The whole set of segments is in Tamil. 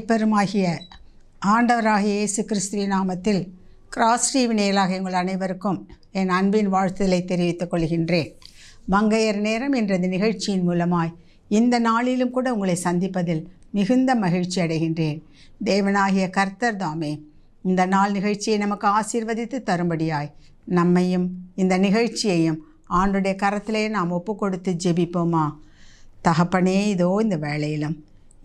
மீட்பெருமாகிய ஆண்டவராகிய இயேசு கிறிஸ்துவின் நாமத்தில் கிராஸ் டிவி நேயர்களாக உங்கள் அனைவருக்கும் என் அன்பின் வாழ்த்துதலை தெரிவித்துக் கொள்கின்றேன். மங்கையர் நேரம் என்ற இந்த நிகழ்ச்சியின் மூலமாய் இந்த நாளிலும் கூட உங்களை சந்திப்பதில் மிகுந்த மகிழ்ச்சி அடைகின்றேன். தேவனாகிய கர்த்தர் தாமே இந்த நாள் நிகழ்ச்சியை நமக்கு ஆசீர்வதித்து தரும்படியாய் நம்மையும் இந்த நிகழ்ச்சியையும் ஆண்டுடைய கரத்திலே நாம் ஒப்பு கொடுத்து ஜெபிப்போமா? தகப்பனே, இதோ இந்த வேளையிலும்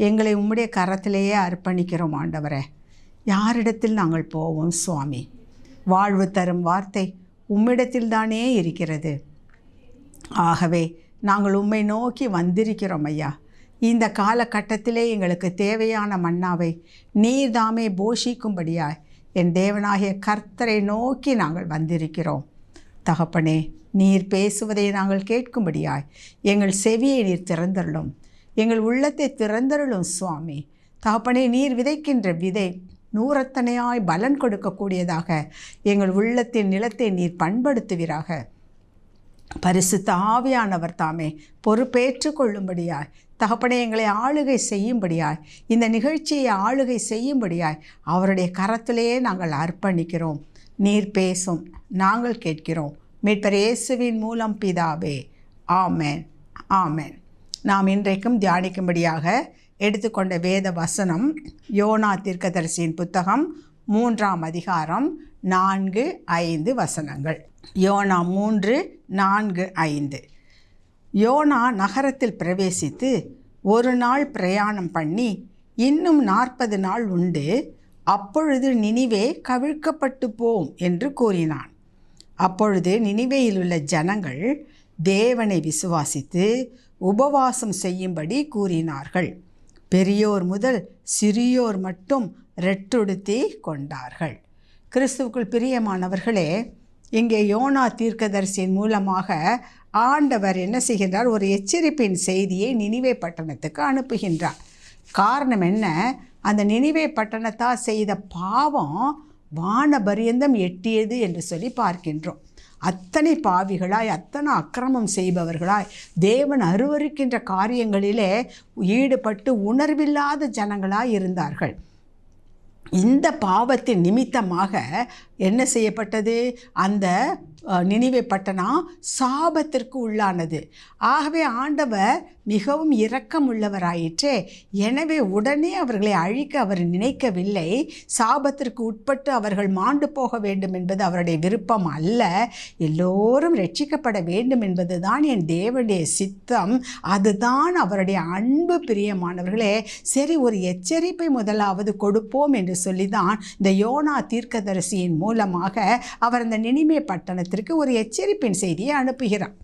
எங்களை உம்முடைய கரத்திலேயே அர்ப்பணிக்கிறோம் ஆண்டவரே. யாரிடத்தில் நாங்கள் போவோம் சுவாமி? வாழ்வு தரும் வார்த்தை உம்மிடத்தில் தானே இருக்கிறது. ஆகவே நாங்கள் உம்மை நோக்கி வந்திருக்கிறோம் ஐயா. இந்த காலகட்டத்திலே எங்களுக்கு தேவையான மன்னாவை நீர் தாமே போஷிக்கும்படியாய் என் தேவனாகிய கர்த்தரை நோக்கி நாங்கள் வந்திருக்கிறோம். தகப்பனே, நீர் பேசுவதை நாங்கள் கேட்கும்படியாய் எங்கள் செவியை நீர் திறந்தருளும், எங்கள் உள்ளத்தை திறந்தருளும் சுவாமி. தகப்பனே, நீர் விதைக்கின்ற விதை நூறத்தனையாய் பலன் கொடுக்கக்கூடியதாக எங்கள் உள்ளத்தின் நிலத்தை நீர் பண்படுத்துவீராக. பரிசுத்த ஆவியானவர் தாமே பொறுப்பேற்று கொள்ளும்படியாய் தகப்பனே எங்களை ஆளுகை செய்யும்படியாய், இந்த நிகழ்ச்சியை ஆளுகை செய்யும்படியாய் அவருடைய கரத்திலேயே நாங்கள் அர்ப்பணிக்கிறோம். நீர் பேசும், நாங்கள் கேட்கிறோம். மீட்பர் இயேசுவின் மூலம் பிதாவே, ஆமென், ஆமென். நாம் இன்றைக்கும் தியானிக்கும்படியாக எடுத்துக்கொண்ட வேத வசனம் யோனா தீர்க்கதரிசியின் புத்தகம் 3ஆம் அதிகாரம் 4-5 வசனங்கள். யோனா 3:4-5. யோனா நகரத்தில் பிரவேசித்து ஒரு நாள் பிரயாணம் பண்ணி இன்னும் 40 நாள் உண்டு, அப்பொழுது நினிவே கவிழ்க்கப்பட்டு போம் என்று கூறினான். அப்பொழுது நினிவேயில் உள்ள ஜனங்கள் தேவனை விசுவாசித்து உபவாசம் செய்யும்படி கூறினார்கள். பெரியோர் முதல் சிறியோர் மட்டும் ரெட்டுடுத்தி கொண்டார்கள். கிறிஸ்துவுக்குள் பிரியமானவர்களே, இங்கே யோனா தீர்க்கதரிசியின் மூலமாக ஆண்டவர் என்ன செய்கின்றார்? ஒரு எச்சரிப்பின் செய்தியை நினிவே பட்டணத்துக்கு அனுப்புகின்றார். காரணம் என்ன? அந்த நினிவே பட்டணத்தால் செய்த பாவம் வானபரியந்தம் எட்டியது என்று சொல்லி பார்க்கின்றோம். அத்தனை பாவிகளாய், அத்தனை அக்கிரமம் செய்பவர்களாய், தேவன் அருவருக்கின்ற காரியங்களிலே ஈடுபட்டு உணர்வில்லாத ஜனங்களாய் இருந்தார்கள். இந்த பாவத்தின் நிமித்தமாக என்ன செய்யப்பட்டது? அந்த நினிவே பட்டணம் சாபத்திற்கு உள்ளானது. ஆகவே ஆண்டவர் மிகவும் இரக்கம் உள்ளவராயிற்றே. எனவே உடனே அவர்களை அழிக்க அவர் நினைக்கவில்லை. சாபத்திற்கு உட்பட்டு அவர்கள் மாண்டு போக வேண்டும் என்பது அவருடைய விருப்பம் அல்ல. எல்லோரும் ரட்சிக்கப்பட வேண்டும் என்பது தான் என் தேவனுடைய சித்தம். அதுதான் அவருடைய அன்பு. பிரியமானவர்களே, சரி, ஒரு எச்சரிப்பை முதலாவது கொடுப்போம் என்று சொல்லிதான் இந்த யோனா தீர்க்கதரிசியின் மூலமாக அவர் அந்த நினிவே பட்டணத்திற்கு ஒரு எச்சரிப்பின் செய்தியை அனுப்புகிறார்.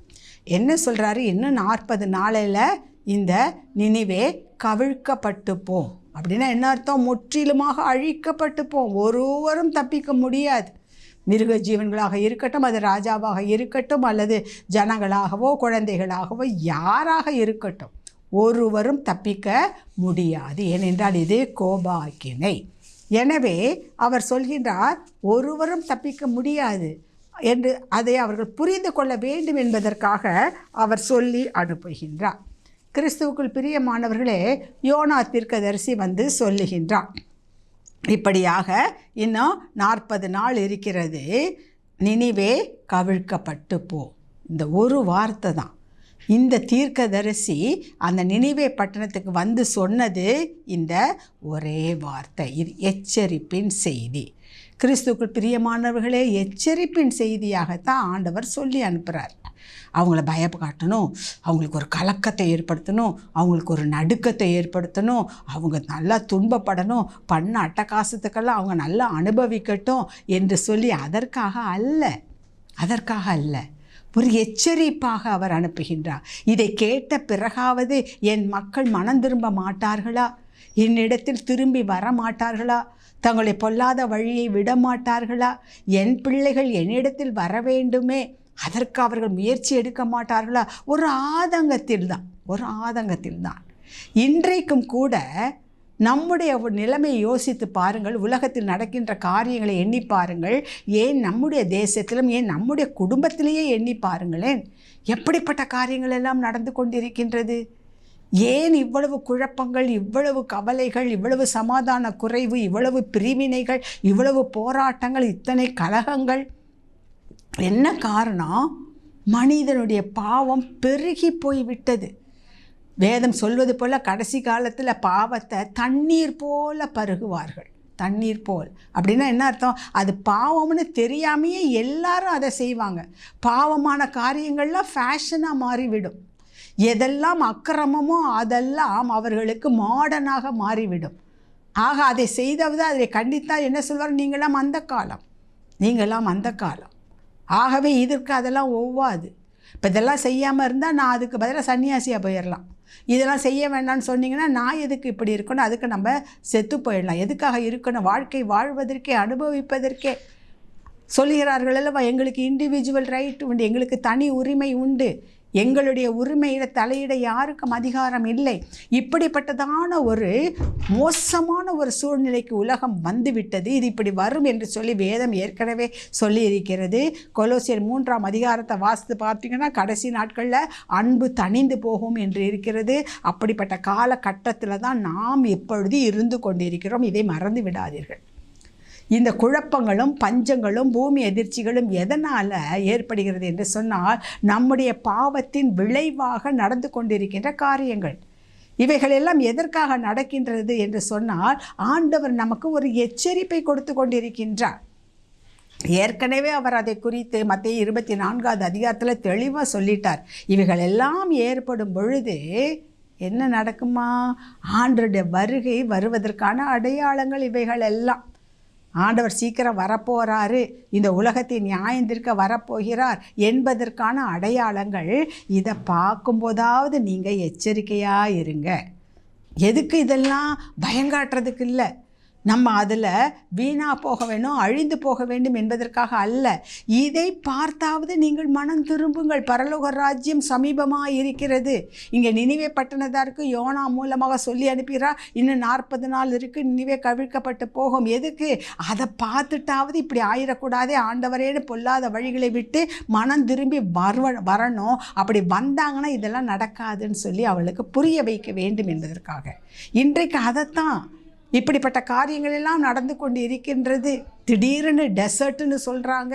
என்ன சொல்கிறாரு? இன்னும் 40 நாளில் இந்த நினிவே கவிழ்க்கப்பட்டு போம். அப்படின்னா என்ன அர்த்தம்? முற்றிலுமாக அழிக்கப்பட்டு போம். ஒருவரும் தப்பிக்க முடியாது. மிருக ஜீவன்களாக இருக்கட்டும், அது ராஜாவாக இருக்கட்டும், அல்லது ஜனங்களாகவோ குழந்தைகளாகவோ யாராக இருக்கட்டும், ஒருவரும் தப்பிக்க முடியாது. ஏனென்றால் இது கோபாக்கினை. எனவே அவர் சொல்கின்றார், ஒருவரும் தப்பிக்க முடியாது என்று அதை அவர்கள் புரிந்து கொள்ள வேண்டும் என்பதற்காக அவர் சொல்லி அனுப்புகின்றார். கிறிஸ்துவுக்குள் பிரியமானவர்களே, யோனா தீர்க்கதரிசி வந்து சொல்லுகின்றார், இப்படியாக இன்னும் 40 நாள் இருக்கிறது, நினிவே கவிழ்க்கப்பட்டு போ. இந்த ஒரு வார்த்தை தான் இந்த தீர்க்கதரிசி அந்த நினிவே பட்டணத்துக்கு வந்து சொன்னது. இந்த ஒரே வார்த்தை, இது எச்சரிப்பின் செய்தி. கிறிஸ்துவுக்குள் பிரியமானவர்களே, எச்சரிப்பின் செய்தியாகத்தான் ஆண்டவர் சொல்லி அனுப்புகிறார். அவங்கள பயப்பகாட்டணும், அவங்களுக்கு ஒரு கலக்கத்தை ஏற்படுத்தணும், அவங்களுக்கு ஒரு நடுக்கத்தை ஏற்படுத்தணும், அவங்க நல்லா துன்பப்படணும், பண்ண அட்டகாசத்துக்கெல்லாம் அவங்க நல்லா அனுபவிக்கட்டும் என்று சொல்லி அதற்காக அல்ல, ஒரு எச்சரிப்பாக அவர் அனுப்புகின்றார். இதை கேட்ட பிறகாவது என் மக்கள் மனம் திரும்ப மாட்டார்களா? என்னிடத்தில் திரும்பி வர மாட்டார்களா? தங்களை பொல்லாத வழியை விட மாட்டார்களா? என் பிள்ளைகள் என்னிடத்தில் வர வேண்டுமே, அதற்கு அவர்கள் முயற்சி எடுக்க மாட்டார்களா? ஒரு ஆதங்கத்தில் தான். இன்றைக்கும் கூட நம்முடைய நிலைமையை யோசித்து பாருங்கள். உலகத்தில் நடக்கின்ற காரியங்களை எண்ணி பாருங்கள். ஏன் நம்முடைய தேசத்திலும், ஏன் நம்முடைய குடும்பத்திலேயே எண்ணி பாருங்களேன். எப்படிப்பட்ட காரியங்கள் எல்லாம் நடந்து கொண்டிருக்கின்றது. ஏன் இவ்வளவு குழப்பங்கள், இவ்வளவு கவலைகள், இவ்வளவு சமாதான குறைவு, இவ்வளவு பிரிவினைகள், இவ்வளவு போராட்டங்கள், இத்தனை கலகங்கள்? என்ன காரணம்? மனிதனுடைய பாவம் பெருகி போய்விட்டது. வேதம் சொல்வது போல கடைசி காலத்தில் பாவத்தை தண்ணீர் போல பருகுவார்கள். தண்ணீர் போல் அப்படின்னா என்ன அர்த்தம்? அது பாவம்னு தெரியாமையே எல்லாரும் அதை செய்வாங்க. பாவமான காரியங்கள்லாம் ஃபேஷனாக மாறிவிடும். எதெல்லாம் அக்கிரமமோ அதெல்லாம் அவர்களுக்கு மாடர்னாக மாறிவிடும். ஆக அதை செய்தவது, அதை கண்டித்தால் என்ன சொல்வார்? நீங்களாம் அந்த காலம், நீங்களாம் அந்த காலம். ஆகவே இதற்கு அதெல்லாம் ஒவ்வாது. இப்போ இதெல்லாம் செய்யாமல் இருந்தால் நான் அதுக்கு பதிலாக சன்னியாசியாக போயிடலாம். இதெல்லாம் செய்ய வேண்டாம்னு சொன்னீங்கன்னா நான் எதுக்கு இப்படி இருக்கணும்? அதுக்கு நம்ம செத்து போயிடலாம். எதுக்காக இருக்கணும்? வாழ்க்கை வாழ்வதற்கே, அனுபவிப்பதற்கே. சொல்கிறார்கள் அல்லவா, எங்களுக்கு இண்டிவிஜுவல் ரைட் உண்டு, எங்களுக்கு தனி உரிமை உண்டு, எங்களுடைய உரிமையில் தலையிட யாருக்கும் அதிகாரம் இல்லை. இப்படிப்பட்டதான ஒரு மோசமான ஒரு சூழ்நிலைக்கு உலகம் வந்துவிட்டது. இது இப்படி வரும் என்று சொல்லி வேதம் ஏற்கனவே சொல்லி இருக்கிறது. கொலோசியர் 3ஆம் அதிகாரத்தை வாசித்து பார்த்தீங்கன்னா கடைசி நாட்களில் அன்பு தணிந்து போகும் என்று இருக்கிறது. அப்படிப்பட்ட காலகட்டத்தில் தான் நாம் எப்பொழுது இருந்து கொண்டிருக்கிறோம். இதை மறந்து விடாதீர்கள். இந்த குழப்பங்களும் பஞ்சங்களும் பூமி எதிர்ச்சிகளும் எதனால் ஏற்படுகிறது என்று சொன்னால் நம்முடைய பாவத்தின் விளைவாக நடந்து கொண்டிருக்கின்ற காரியங்கள். இவைகளெல்லாம் எதற்காக நடக்கின்றது என்று சொன்னால் ஆண்டவர் நமக்கு ஒரு எச்சரிப்பை கொடுத்து கொண்டிருக்கின்றார். ஏற்கனவே அவர் அதை குறித்து மத்தேயு 24ஆவது அதிகாரத்தில் தெளிவாக சொல்லிட்டார். இவைகள் எல்லாம் ஏற்படும் பொழுது என்ன நடக்குமா? ஆண்டவருடைய வருகை வருவதற்கான அடையாளங்கள் இவைகள் எல்லாம். ஆண்டவர் சீக்கிரம் வரப்போகிறாரு, இந்த உலகத்தை நியாயந்திருக்க வரப்போகிறார் என்பதற்கான அடையாளங்கள். இதை பார்க்கும்போதாவது நீங்கள் எச்சரிக்கையாக இருங்க. எதுக்கு இதெல்லாம்? பயங்காட்டுறதுக்கு இல்லை. நம்ம அதில் வீணாக போக வேணும், அழிந்து போக வேண்டும் என்பதற்காக அல்ல. இதை பார்த்தாவது நீங்கள் மனம் திரும்புங்கள், பரலோக ராஜ்யம் சமீபமாக இருக்கிறது. இங்கே நினிவே பட்டணத்தாருக்கு யோனா மூலமாக சொல்லி அனுப்புகிறார், இன்னும் 40 நாள் இருக்குது, நினிவே கவிழ்க்கப்பட்டு போகும். எதுக்கு? அதை பார்த்துட்டாவது இப்படி ஆயிடக்கூடாதே, ஆண்டவரேன்னு பொல்லாத வழிகளை விட்டு மனம் திரும்பி வரணும். அப்படி வந்தாங்கன்னா இதெல்லாம் நடக்காதுன்னு சொல்லி அவளுக்கு புரிய வைக்க வேண்டும் என்பதற்காக. இன்றைக்கு அதைத்தான், இப்படிப்பட்ட காரியங்கள் எல்லாம் நடந்து கொண்டு இருக்கின்றது. திடீர்னு டெசர்ட்னு சொல்கிறாங்க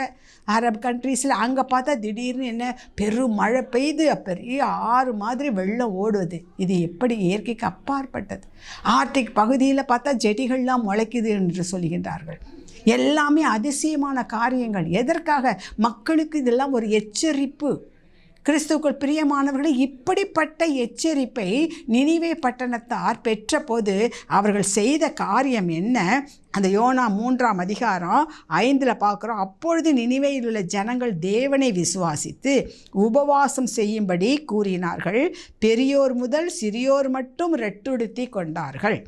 அரப் கண்ட்ரீஸில். அங்கே பார்த்தா திடீர்னு என்ன பெரும் மழை பெய்து பெரிய ஆறு மாதிரி வெள்ளம் ஓடுவது. இது எப்படி இயற்கைக்கு அப்பாற்பட்டது. ஆர்டிக் பகுதியில் பார்த்தா செடிகள்லாம் முளைக்குது என்று சொல்கின்றார்கள். எல்லாமே அதிசயமான காரியங்கள். எதற்காக? மக்களுக்கு இதெல்லாம் ஒரு எச்சரிப்பு. கிறிஸ்துவுக்குள் பிரியமானவர்களை, இப்படிப்பட்ட எச்சரிப்பை நினிவே பட்டணத்தார் பெற்ற போது அவர்கள் செய்த காரியம் என்ன? அந்த யோனா 3ஆம் அதிகாரம் 5 பார்க்குறோம். அப்பொழுது நினிவேயில் உள்ள ஜனங்கள் தேவனை விசுவாசித்து உபவாசம் செய்யும்படி கூறினார்கள். பெரியோர் முதல் சிறியோர் மட்டும் ரெட்டுடுத்தி கொண்டார்கள்.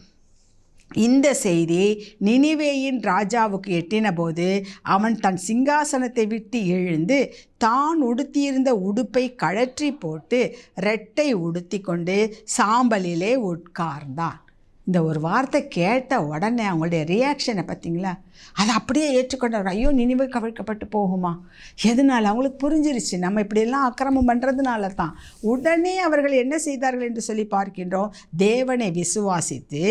இந்த செய்தி நினிவேயின் ராஜாவுக்கு எட்டின போது அவன் தன் சிங்காசனத்தை விட்டு எழுந்து தான் உடுத்தியிருந்த உடுப்பை கழற்றி போட்டு ரெட்டை உடுத்தி கொண்டு சாம்பலிலே உட்கார்ந்தான். இந்த ஒரு வார்த்தை கேட்ட உடனே அவங்களுடைய ரியாக்ஷனை பார்த்தீங்களா? அதை அப்படியே ஏற்றுக்கொண்டார். ஐயோ, நினிவே கவிழ்க்கப்பட்டு போகுமா? எதனால்? அவங்களுக்கு புரிஞ்சிருச்சு, நம்ம இப்படியெல்லாம் அக்கிரமம் பண்ணுறதுனால தான். உடனே அவர்கள் என்ன செய்தார்கள் என்று சொல்லி பார்க்கின்றோம். தேவனை விசுவாசித்து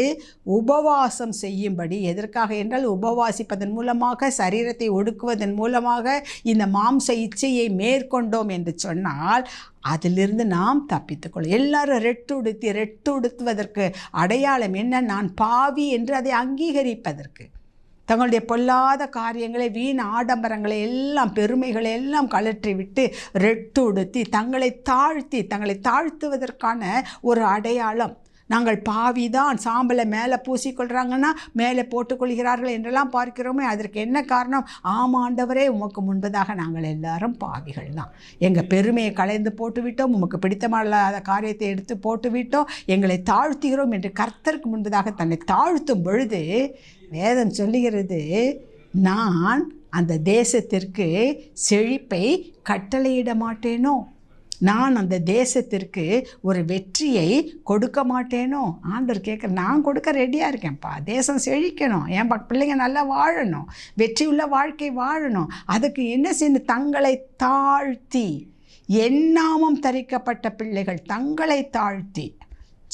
உபவாசம் செய்யும்படி. எதற்காக என்றால், உபவாசிப்பதன் மூலமாக, சரீரத்தை ஒடுக்குவதன் மூலமாக இந்த மாம்ச இச்சையை மேற்கொண்டோம் என்று சொன்னால் அதிலிருந்து நாம் தப்பித்துக்கொள்ளும். எல்லாரும் ரெட்டு உடுத்துவதற்கு அடையாளம் என்ன? நான் பாவி என்று அதை அங்கீகரிப்பதற்கு. தங்களுடைய பொல்லாத காரியங்களை, வீண் ஆடம்பரங்களை எல்லாம், பெருமைகளை எல்லாம் கழற்றி விட்டு ரெட்டு உடுத்தி தங்களை தாழ்த்துவதற்கான ஒரு அடையாளம். நாங்கள் பாவிதான், சாம்பலை மேலே பூசிக்கொள்கிறாங்கன்னா மேலே போட்டுக்கொள்கிறார்கள் என்றெல்லாம் பார்க்கிறோமே. அதற்கு என்ன காரணம்? ஆமாண்டவரே, உமக்கு முன்பதாக நாங்கள் எல்லாரும் பாவிகள் தான். எங்கள் பெருமையை களைந்து போட்டுவிட்டோம், உமக்கு பிடித்தமில்லாத காரியத்தை எடுத்து போட்டுவிட்டோம், எங்களை தாழ்த்துகிறோம் என்று கர்த்தருக்கு முன்பதாக தன்னை தாழ்த்தும் பொழுது வேதம் சொல்லுகிறது, நான் அந்த தேசத்திற்கு செழிப்பை கட்டளையிட மாட்டேனோ, நான் அந்த தேசத்திற்கு ஒரு வெற்றியை கொடுக்க மாட்டேனோ. ஆண்டவர் கேட்குற, நான் கொடுக்க ரெடியாக இருக்கேன்ப்பா. தேசம் செழிக்கணும், என் பிள்ளைங்க நல்லா வாழணும், வெற்றி உள்ள வாழ்க்கை வாழணும். அதுக்கு என்ன செய்யணும்? தங்களை தாழ்த்தி, என் நாமம் தரிக்கப்பட்ட பிள்ளைகள் தங்களை தாழ்த்தி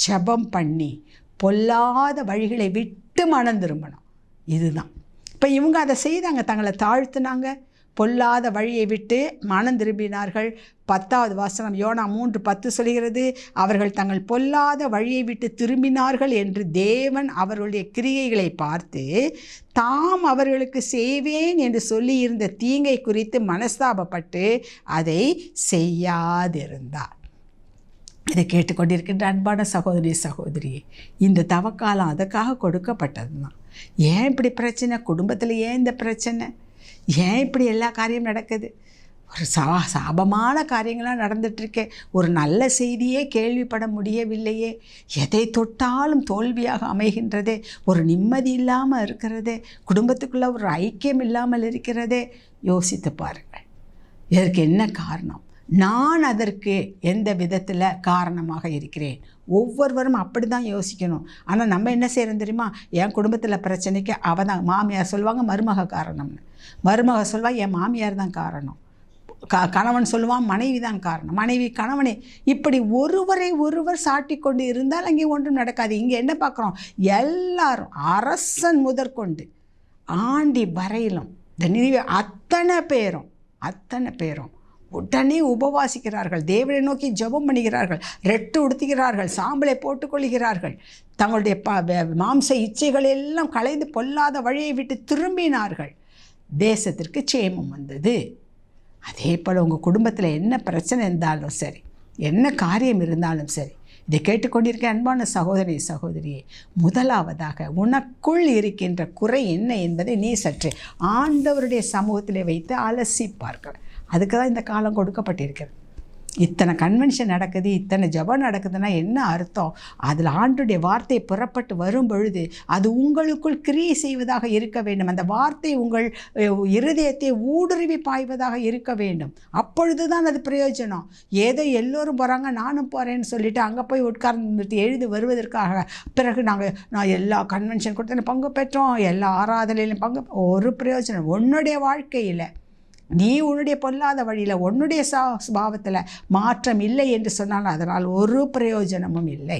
ஜெபம் பண்ணி பொல்லாத வழிகளை விட்டு மனம் திரும்பணும். இதுதான். இப்போ இவங்க அதை செய்தாங்க, தங்களை தாழ்த்தினாங்க, பொல்லாத வழியை விட்டு மனம் திரும்பினார்கள். 10வது வசனம் யோனா 3:10 சொல்கிறது, அவர்கள் தங்கள் பொல்லாத வழியை விட்டு திரும்பினார்கள் என்று தேவன் அவர்களுடைய கிரியைகளை பார்த்து தாம் அவர்களுக்கு செய்வேன் என்று சொல்லியிருந்த தீங்கை குறித்து மனஸ்தாபப்பட்டு அதை செய்யாதிருந்தார். இதை கேட்டுக்கொண்டிருக்கின்ற அன்பான சகோதரி சகோதரியே, இந்த தவக்காலம் அதுக்காக கொடுக்கப்பட்டது தான். ஏன் இப்படி பிரச்சனை? குடும்பத்தில் ஏன் இந்த பிரச்சனை? ஏன் இப்படி எல்லா காரியமும் நடக்குது? ஒரு சாபமான காரியங்களாக நடந்துகிட்ருக்கே, ஒரு நல்ல செய்தியே கேள்விப்பட முடியவில்லையே, எதை தொட்டாலும் தோல்வியாக அமைகின்றதே, ஒரு நிம்மதி இல்லாமல் இருக்கிறதே, குடும்பத்துக்குள்ளே ஒரு ஐக்கியம் இல்லாமல் இருக்கிறதே. யோசித்து பாருங்கள், இதற்கு என்ன காரணம்? நான் அதற்கு எந்த விதத்தில் காரணமாக இருக்கிறேன்? ஒவ்வொருவரும் அப்படி தான் யோசிக்கணும். ஆனால் நம்ம என்ன செய்கிறோம் தெரியுமா? என் குடும்பத்தில் பிரச்சனைக்கு அவள் தான், மாமியார் சொல்லுவாங்க மருமக காரணம்னு, மருமக சொல்லுவாள் என் மாமியார் தான் காரணம், கணவன் சொல்லுவான் மனைவி தான் காரணம், மனைவி கணவனை, இப்படி ஒருவரை ஒருவர் சாட்டி கொண்டு இருந்தால் அங்கே ஒன்றும் நடக்காது. இங்கே என்ன பார்க்குறோம்? எல்லாரும் அரசன் முதற்கொண்டு ஆண்டி வரையிலும் இந்த நினைவு அத்தனை பேரும் உடனே உபவாசிக்கிறார்கள், தேவனை நோக்கி ஜெபம் பண்ணுகிறார்கள், ரெட்டு உடுத்துகிறார்கள், சாம்பலை போட்டுக்கொள்கிறார்கள், தங்களுடைய மாம்ச இச்சைகள் எல்லாம் களைந்து பொல்லாத வழியை விட்டு திரும்பினார்கள். தேசத்திற்கு சேமம் வந்தது. அதே போல் உங்கள் குடும்பத்தில் என்ன பிரச்சனை இருந்தாலும் சரி, என்ன காரியம் இருந்தாலும் சரி, இதை கேட்டுக்கொண்டிருக்க அன்பான சகோதரி சகோதரியே, முதலாவதாக உனக்குள் இருக்கின்ற குறை என்ன என்பதை நீ சற்று ஆண்டவருடைய சமூகத்திலே வைத்து அலசி பார்க்க. அதுக்கு தான் இந்த காலம் கொடுக்கப்பட்டிருக்கிறது. இத்தனை கன்வென்ஷன் நடக்குது, இத்தனை ஜெபம் நடக்குதுன்னா என்ன அர்த்தம்? அதில் ஆண்டுடைய வார்த்தை புறப்பட்டு வரும் பொழுது அது உங்களுக்குள் கிரியை செய்வதாக இருக்க வேண்டும். அந்த வார்த்தை உங்கள் இருதயத்தை ஊடுருவி பாய்வதாக இருக்க வேண்டும். அப்பொழுது தான் அது பிரயோஜனம். ஏதோ எல்லோரும் போகிறாங்க நானும் போகிறேன்னு சொல்லிவிட்டு அங்கே போய் உட்கார்ந்துட்டு எழுதி வருவதற்காக பிறகு நான் எல்லா கன்வென்ஷன் கொடுத்து பங்கு பெற்றோம், எல்லா ஆராதனையிலும் பங்கு, ஒரு பிரயோஜனம் உன்னுடைய வாழ்க்கையில் நீ உன்னுடைய பொல்லாத வழியில் உன்னுடைய சுபாவத்தில் மாற்றம் இல்லை என்று சொன்னால் அதனால் ஒரு பிரயோஜனமும் இல்லை.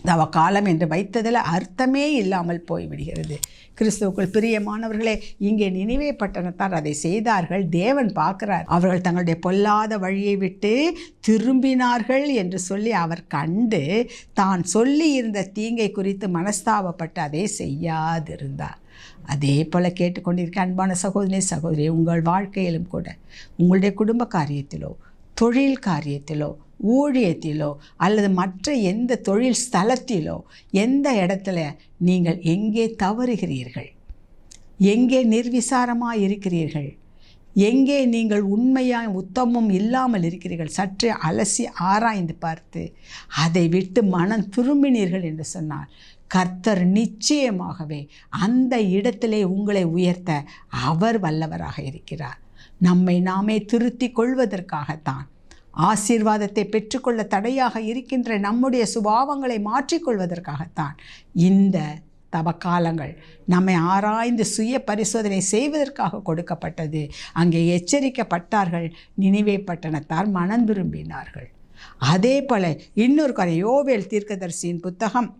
தவக்காலம் என்று வைத்ததில் அர்த்தமே இல்லாமல் போய்விடுகிறது. கிறிஸ்துவுக்குள் பிரியமானவர்களே, இங்கே நினிவே பட்டணத்தார் அதை செய்தார்கள். தேவன் பார்க்கிறார். அவர்கள் தங்களுடைய பொல்லாத வழியை விட்டு திரும்பினார்கள் என்று சொல்லி அவர் கண்டு தான் சொல்லி இருந்த தீங்கை குறித்து மனஸ்தாபப்பட்டு அதை செய்யாதிருந்தார். அதே போல் கேட்டுக்கொண்டிருக்க அன்பான சகோதரி உங்கள் வாழ்க்கையிலும் கூட உங்களுடைய குடும்ப காரியத்திலோ, தொழில் காரியத்திலோ, ஊழியத்திலோ அல்லது மற்ற எந்த தொழில் ஸ்தலத்திலோ எந்த இடத்துல நீங்கள் எங்கே தவறுகிறீர்கள், எங்கே நிர்விசாரமாக இருக்கிறீர்கள், எங்கே நீங்கள் உண்மையாக உத்தமம் இல்லாமல் இருக்கிறீர்கள், சற்றே அலசி ஆராய்ந்து பார்த்து அதை விட்டு மனம் திரும்பினீர்கள் என்று சொன்னால் கர்த்தர் நிச்சயமாகவே அந்த இடத்திலே உங்களை உயர்த்த அவர் வல்லவராக இருக்கிறார். நம்மை நாமே திருத்தி கொள்வதற்காகத்தான், ஆசீர்வாதத்தை பெற்றுக்கொள்ள தடையாக இருக்கின்ற நம்முடைய சுபாவங்களை மாற்றிக்கொள்வதற்காகத்தான் இந்த தவக்காலங்கள் நம்மை ஆராய்ந்து சுய பரிசோதனை செய்வதற்காக கொடுக்கப்பட்டது. அங்கே எச்சரிக்கப்பட்டார்கள். நினிவே பட்டணத்தார் மனம் திரும்பினார்கள். அதே போல் இன்னொரு காரியம், யோவேல் தீர்க்கதரிசியின் புத்தகம்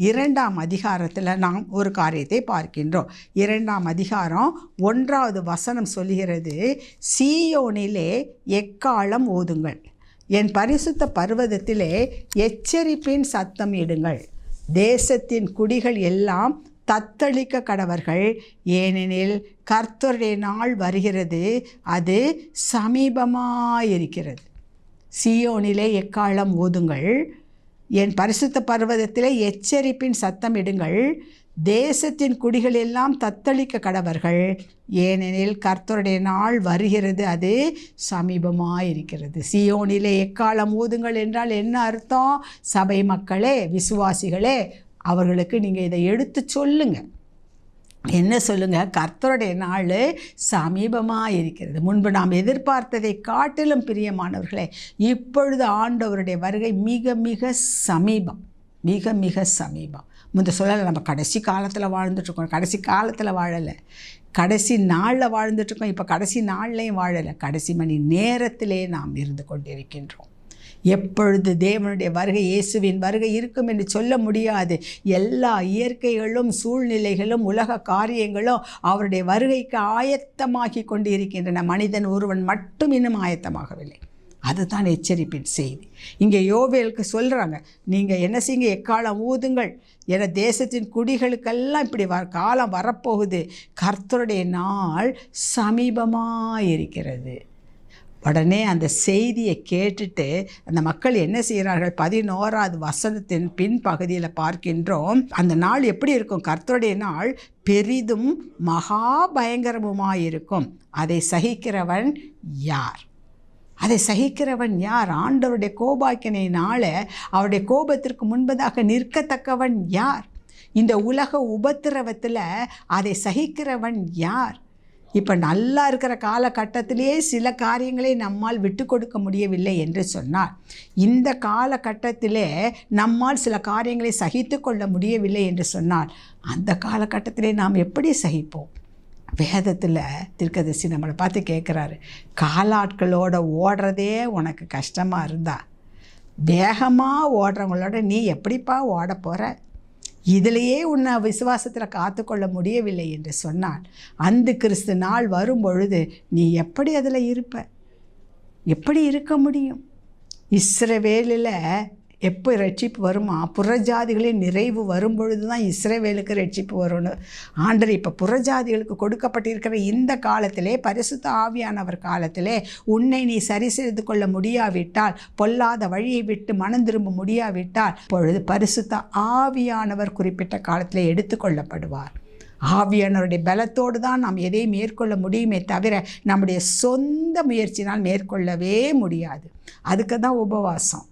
2ஆம் அதிகாரத்தில் நாம் ஒரு காரியத்தை பார்க்கின்றோம். 2ஆம் அதிகாரம் 1வது வசனம் சொல்லுகிறது, சீயோனிலே எக்காலம் ஓதுங்கள், என் பரிசுத்த பர்வதத்திலே எச்சரிப்பின் சத்தம் இடுங்கள், தேசத்தின் குடிகள் எல்லாம் தத்தளிக்க கடவர்கள், ஏனெனில் கர்த்தருடைய நாள் வருகிறது, அது சமீபமாயிருக்கிறது. சீயோனிலே எக்காலம் ஓதுங்கள், என் பரிசுத்த பர்வதத்திலே எச்சரிப்பின் சத்தம் இடுங்கள், தேசத்தின் குடிகள் எல்லாம் தத்தளிக்க கடவர்கள், ஏனெனில் கர்த்தருடைய நாள் வருகிறது, அது சமீபமாயிருக்கிறது. சீயோனிலே எக்காலம் ஓதுங்கள் என்றால் என்ன அர்த்தம்? சபை மக்களே, விசுவாசிகளே, அவர்களுக்கு நீங்கள் இதை எடுத்து சொல்லுங்கள். என்ன சொல்லுங்கள்? கர்த்தருடைய நாள் சமீபமாக இருக்கிறது. முன்பு நாம் எதிர்பார்த்ததை காட்டிலும் பிரியமானவர்களே, இப்பொழுது ஆண்டவருடைய வருகை மிக மிக சமீபம், மிக மிக சமீபம். முந்த சொல்லலை, நம்ம கடைசி காலத்தில் வாழ்ந்துட்டுருக்கோம். கடைசி காலத்தில் வாழலை, கடைசி நாளில் வாழ்ந்துட்டுருக்கோம். இப்போ கடைசி நாள்லேயும் வாழலை, கடைசி மணி நேரத்திலே நாம் இருந்து கொண்டிருக்கின்றோம். எப்பொழுது தேவனுடைய வருகை, இயேசுவின் வருகை இருக்கும் என்று சொல்ல முடியாது. எல்லா இயற்கைகளும் சூழ்நிலைகளும் உலக காரியங்களும் அவருடைய வருகைக்கு ஆயத்தமாகி கொண்டு இருக்கின்றன. மனிதன் ஒருவன் மட்டும் இன்னும் ஆயத்தமாகவில்லை. அதுதான் எச்சரிப்பின் செய்தி. இங்கே யோவேலுக்கு சொல்கிறாங்க, நீங்கள் என்ன செய்யுங்க, எக்காலம் ஊதுங்கள், என தேசத்தின் குடிகளுக்கெல்லாம் இப்படி காலம் வரப்போகுது, கர்த்தருடைய நாள் சமீபமாக இருக்கிறது. உடனே அந்த செய்தியை கேட்டுட்டு அந்த மக்கள் என்ன செய்கிறார்கள்? 11வது வசனத்தின் பின்பகுதியில் பார்க்கின்றோம், அந்த நாள் எப்படி இருக்கும்? கர்த்தருடைய நாள் பெரிதும் மகா பயங்கரமுமாயிருக்கும். அதை சகிக்கிறவன் யார்? அதை சகிக்கிறவன் யார்? ஆண்டவருடைய கோபாக்கினையினால அவருடைய கோபத்திற்கு முன்பதாக நிற்கத்தக்கவன் யார்? இந்த உலக உபத்திரவத்தில் அதை சகிக்கிறவன் யார்? இப்போ நல்லா இருக்கிற காலகட்டத்திலே சில காரியங்களை நம்மால் விட்டு கொடுக்க முடியவில்லை என்று சொன்னார். இந்த காலகட்டத்திலே நம்மால் சில காரியங்களை சகித்து கொள்ள முடியவில்லை என்று சொன்னால் அந்த காலகட்டத்திலே நாம் எப்படி சகிப்போம்? வேதத்தில் தீர்க்கதரிசி நம்மளை பார்த்து கேட்குறாரு, காலாட்களோட ஓடுறதே உனக்கு கஷ்டமாக இருந்தா வேகமாக ஓடுறவங்களோட நீ எப்படிப்பா ஓட போகிற? இதிலேயே உன்னை விசுவாசத்தில் காத்துக்கொள்ள முடியவில்லை என்று சொன்னால் அந்த கிறிஸ்து நாள் வரும் பொழுது நீ எப்படி அதில் இருப்ப? எப்படி இருக்க முடியும்? இஸ்ரவேலில் எப்போ ரட்சிப்பு வருமா? புறஜாதிகளின் நிறைவு வரும் பொழுது தான் இஸ்ரவேலுக்கு ரட்சிப்பு வரும்னு ஆண்டவர் இப்போ புறஜாதிகளுக்கு கொடுக்கப்பட்டிருக்கிற இந்த காலத்திலே, பரிசுத்த ஆவியானவர் காலத்திலே உன்னை நீ சரி செய்து கொள்ள முடியாவிட்டால், பொல்லாத வழியை விட்டு மனம் திரும்ப முடியாவிட்டால், பொழுது பரிசுத்த ஆவியானவர் குறிப்பிட்ட காலத்திலே எடுத்துக்கொள்ளப்படுவார். ஆவியானவருடைய பலத்தோடு தான் நாம் எதையும் மேற்கொள்ள முடியுமே தவிர நம்முடைய சொந்த முயற்சினால் மேற்கொள்ளவே முடியாது. அதுக்கு தான் உபவாசம்,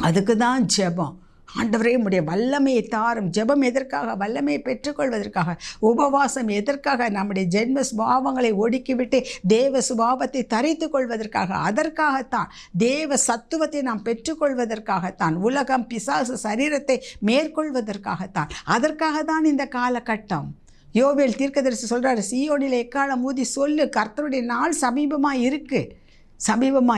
அதுக்கு தான் ஜெபம். ஆண்டவரே உம்முடைய வல்லமையை தாரும். ஜெபம் எதற்காக? வல்லமையை பெற்றுக்கொள்வதற்காக. உபவாசம் எதற்காக? நம்முடைய ஜென்ம சுபாவங்களை ஒடுக்கிவிட்டு தேவ சுபாவத்தை தரித்து கொள்வதற்காக. அதற்காகத்தான். தேவ சத்துவத்தை நாம் பெற்றுக்கொள்வதற்காகத்தான். உலகம் பிசாசு சரீரத்தை மேற்கொள்வதற்காகத்தான். அதற்காக தான் இந்த காலகட்டம். யோவேல் தீர்க்கதரிசி சொல்கிறாரு, சீயோனில் எக்காலம் ஊதி சொல்லு, கர்த்தருடைய நாள் சமீபமாக